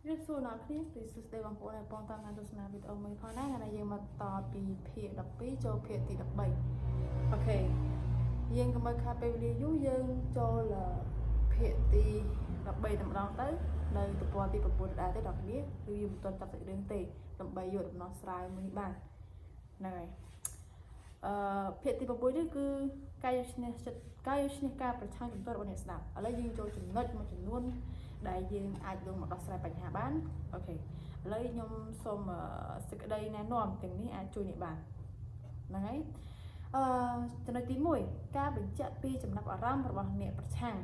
រៀបសួរអ្នកគ្នាពីសួស្តីបងប្អូនដែលបងតាមដានទស្សនាវីដេអូមួយផងណាថ្ងៃយើងមកតពីភាគ12ចូលភាគទី13អូខេយើងកុំឲ្យខាតពេលវេលាយូរយើងចូលភាគទី13តែម្ដងទៅនៅទំព័រទី9ដែរទេបងប្អូនគឺយើងមិនទាន់ចាប់សាច់រឿងទេដើម្បីយកដំណោះស្រាយមួយនេះបានហ្នឹងហើយភាគទី6នេះគឺការយកឈ្នះការប្រឆាំងជំទាស់របស់អ្នកស្ដាប់ឥឡូវយើងចូលចំណុចមួយចំនួនដែលយើងអាចយកមកដោះស្រាយបញ្ហាបានអូខេឥឡូវខ្ញុំសូមសេចក្តីណែនាំទាំងនេះអាចជួយអ្នកបានហ្នឹងហើយចំណុចទី1ការបញ្ជាក់ពីចំណាប់អារម្មណ៍របស់អ្នកប្រឆាំង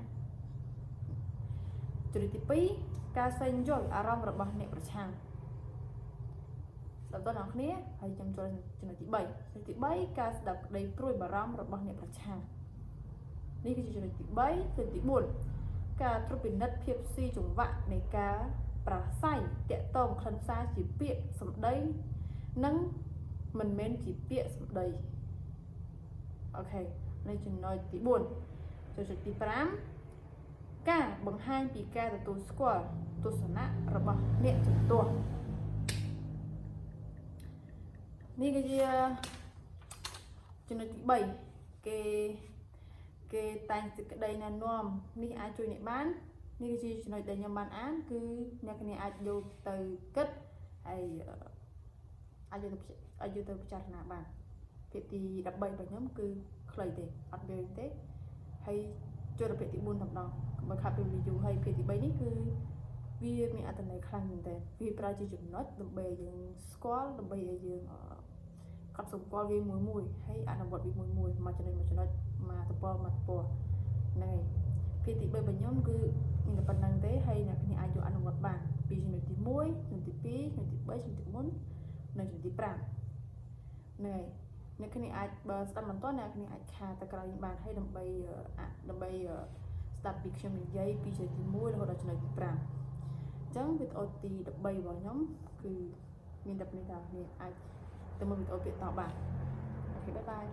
ចំណុចទី2ការស្វែងយល់អារម្មណ៍របស់អ្នកប្រឆាំងដល់ដល់អ្នកគ្នាហើយខ្ញុំចូលចំណុចទី3ចំណុចទី3ការស្ដាប់ក្តីព្រួយបារម្ភរបស់អ្នកប្រឆាំងនេះគឺជាចំណុចទី3ចំណុចទី4ការត្រួតពិនិត្យភាពស៊ីចង្វាក់នៃការប្រាស្រ័យតាក់ទងខ្លឹមសារជាពាក្យសម្ដីនិងមិនមែនជាពាក្យសម្ដីអូខេនៅចំណុចទី4ចំណុចទី5ការបង្ហាញពីការទទួលស្គាល់ទស្សនៈរបស់អ្នកជំទាស់នេះគឺជាចំណុចទី3គេតែងសេចក្តីណែនាំនេះអាចជួយអ្នកបាននេះគឺជាចំណុចដែលខ្ញុំបានអានគឺអ្នកគ្នាអាចយកទៅគិតហើយអាចយកទៅពិចារណាបានភាគទី13របស់ខ្ញុំគឺខ្លីទេអត់មានទេហើយចូលដល់ភាគទី4តែម្ដងកុំឲ្យខាតពេលវេលាយូរហើយភាគទី3នេះគឺវាមានអត្ថន័យខ្លាំងមែនទែនវាប្រើជាចំណុចដើម្បីឲ្យយើងស្គាល់ដើម្បីឲ្យយើងកត់សម្គាល់វាមួយហើយអនុវត្តវាមួយចំណុចមកទំព័រហ្នឹងហើយភាគទី3របស់ខ្ញុំគឺមានតែប៉ុណ្្នឹងទេហើយអ្នកគ្នាអាចយកអនុវត្តបានពីចំណុចទី1ចំណុចទី2ចំណុចទី3ចំណុចទី4និងចំណុចទី5ហ្នឹងហើយអ្នកគ្នាអាចបើស្ដាប់មិនទាន់អ្នកគ្នាអាចខាទៅក្រោយបានហើយដើម្បីស្ដាប់ពីខ្ញុំនិយាយពីចំណុចទី1រហូតដល់ចំណុចទី5អញ្ចឹងវីដេអូទី13របស់ខ្ញុំគឺមានតែប៉ុណ្្នេះតើអ្នកអាចទៅមើលវីដេអូទៀតតបានអូខេបាយបាយ